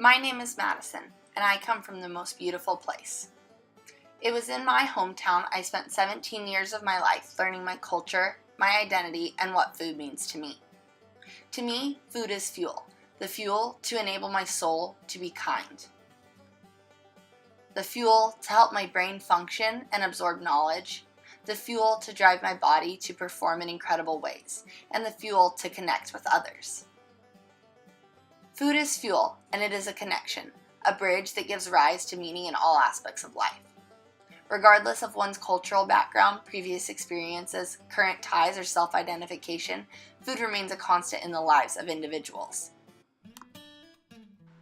My name is Madison, and I come from the most beautiful place. It was in my hometown I spent 17 years of my life learning my culture, my identity, and what food means to me. To me, food is fuel. The fuel to enable my soul to be kind. The fuel to help my brain function and absorb knowledge. The fuel to drive my body to perform in incredible ways. And the fuel to connect with others. Food is fuel, and it is a connection, a bridge that gives rise to meaning in all aspects of life. Regardless of one's cultural background, previous experiences, current ties, or self-identification, food remains a constant in the lives of individuals.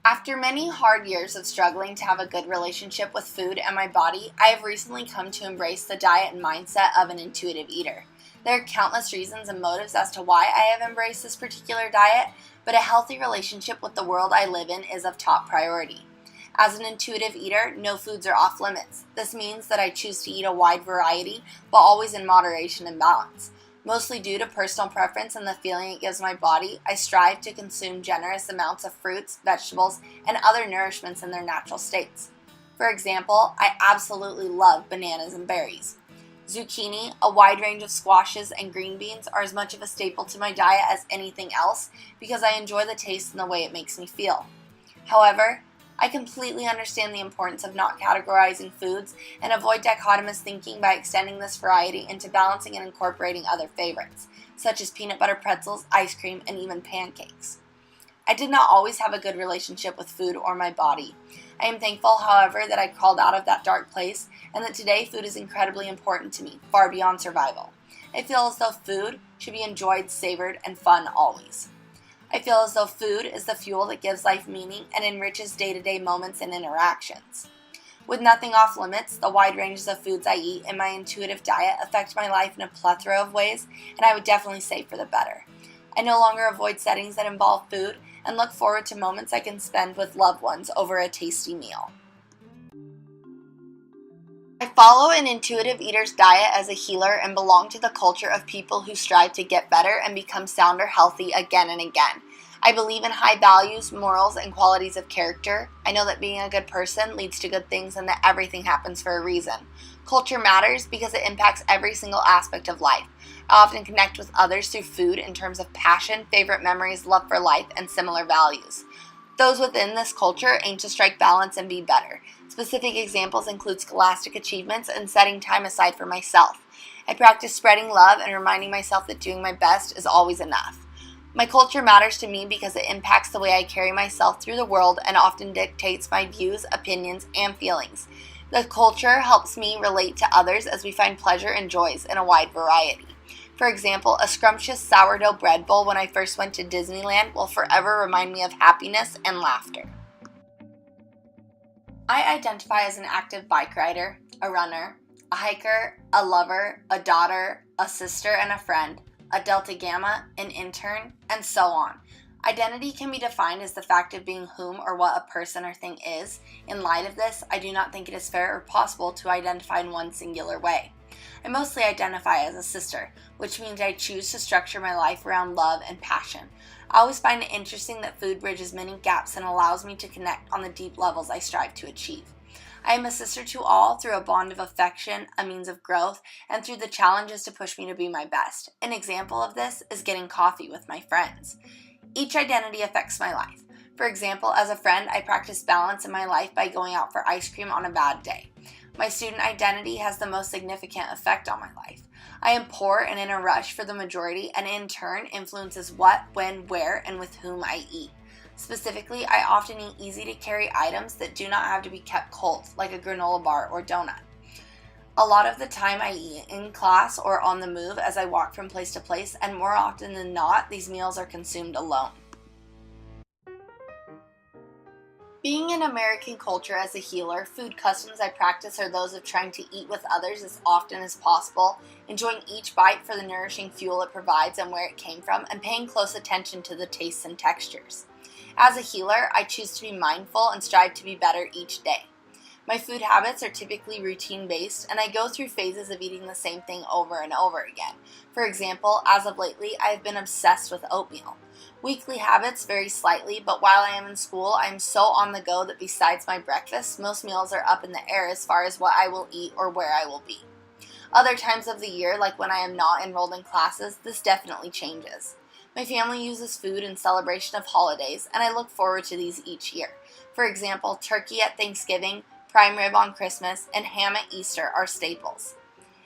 After many hard years of struggling to have a good relationship with food and my body, I have recently come to embrace the diet and mindset of an intuitive eater. There are countless reasons and motives as to why I have embraced this particular diet, but a healthy relationship with the world I live in is of top priority. As an intuitive eater, no foods are off limits. This means that I choose to eat a wide variety, but always in moderation and balance. Mostly due to personal preference and the feeling it gives my body, I strive to consume generous amounts of fruits, vegetables, and other nourishments in their natural states. For example, I absolutely love bananas and berries. Zucchini, a wide range of squashes, and green beans are as much of a staple to my diet as anything else because I enjoy the taste and the way it makes me feel. However, I completely understand the importance of not categorizing foods and avoid dichotomous thinking by extending this variety into balancing and incorporating other favorites, such as peanut butter pretzels, ice cream, and even pancakes. I did not always have a good relationship with food or my body. I am thankful, however, that I crawled out of that dark place and that today food is incredibly important to me, far beyond survival. I feel as though food should be enjoyed, savored, and fun always. I feel as though food is the fuel that gives life meaning and enriches day-to-day moments and interactions. With nothing off limits, the wide ranges of foods I eat in my intuitive diet affect my life in a plethora of ways, and I would definitely say for the better. I no longer avoid settings that involve food and look forward to moments I can spend with loved ones over a tasty meal. I follow an intuitive eater's diet as a healer and belong to the culture of people who strive to get better and become sounder healthy again and again. I believe in high values, morals, and qualities of character. I know that being a good person leads to good things and that everything happens for a reason. Culture matters because it impacts every single aspect of life. I often connect with others through food in terms of passion, favorite memories, love for life, and similar values. Those within this culture aim to strike balance and be better. Specific examples include scholastic achievements and setting time aside for myself. I practice spreading love and reminding myself that doing my best is always enough. My culture matters to me because it impacts the way I carry myself through the world and often dictates my views, opinions, and feelings. The culture helps me relate to others as we find pleasure and joys in a wide variety. For example, a scrumptious sourdough bread bowl when I first went to Disneyland will forever remind me of happiness and laughter. I identify as an active bike rider, a runner, a hiker, a lover, a daughter, a sister and a friend, a Delta Gamma, an intern, and so on. Identity can be defined as the fact of being whom or what a person or thing is. In light of this, I do not think it is fair or possible to identify in one singular way. I mostly identify as a sister, which means I choose to structure my life around love and passion. I always find it interesting that food bridges many gaps and allows me to connect on the deep levels I strive to achieve. I am a sister to all through a bond of affection, a means of growth, and through the challenges to push me to be my best. An example of this is getting coffee with my friends. Each identity affects my life. For example, as a friend, I practice balance in my life by going out for ice cream on a bad day. My student identity has the most significant effect on my life. I am poor and in a rush for the majority, and in turn influences what, when, where, and with whom I eat. Specifically, I often eat easy-to-carry items that do not have to be kept cold, like a granola bar or donut. A lot of the time I eat in class or on the move as I walk from place to place, and more often than not, these meals are consumed alone. Being in American culture as a healer, food customs I practice are those of trying to eat with others as often as possible, enjoying each bite for the nourishing fuel it provides and where it came from, and paying close attention to the tastes and textures. As a healer, I choose to be mindful and strive to be better each day. My food habits are typically routine-based, and I go through phases of eating the same thing over and over again. For example, as of lately, I have been obsessed with oatmeal. Weekly habits vary slightly, but while I am in school, I am so on the go that besides my breakfast, most meals are up in the air as far as what I will eat or where I will be. Other times of the year, like when I am not enrolled in classes, this definitely changes. My family uses food in celebration of holidays, and I look forward to these each year. For example, turkey at Thanksgiving, prime rib on Christmas, and ham at Easter are staples.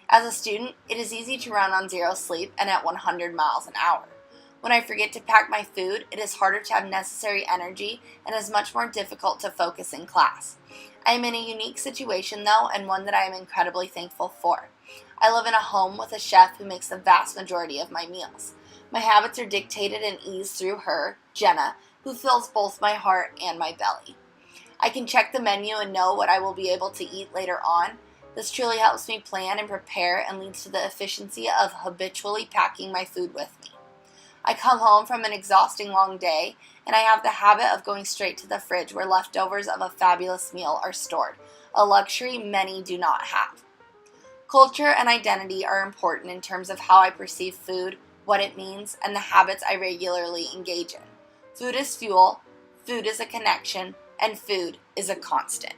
As a student, it is easy to run on zero sleep and at 100 miles an hour. When I forget to pack my food, it is harder to have necessary energy and is much more difficult to focus in class. I am in a unique situation though, and one that I am incredibly thankful for. I live in a home with a chef who makes the vast majority of my meals. My habits are dictated and eased through her, Jenna, who fills both my heart and my belly. I can check the menu and know what I will be able to eat later on. This truly helps me plan and prepare and leads to the efficiency of habitually packing my food with me. I come home from an exhausting long day, and I have the habit of going straight to the fridge where leftovers of a fabulous meal are stored, a luxury many do not have. Culture and identity are important in terms of how I perceive food, what it means, and the habits I regularly engage in. Food is fuel, food is a connection, and food is a constant.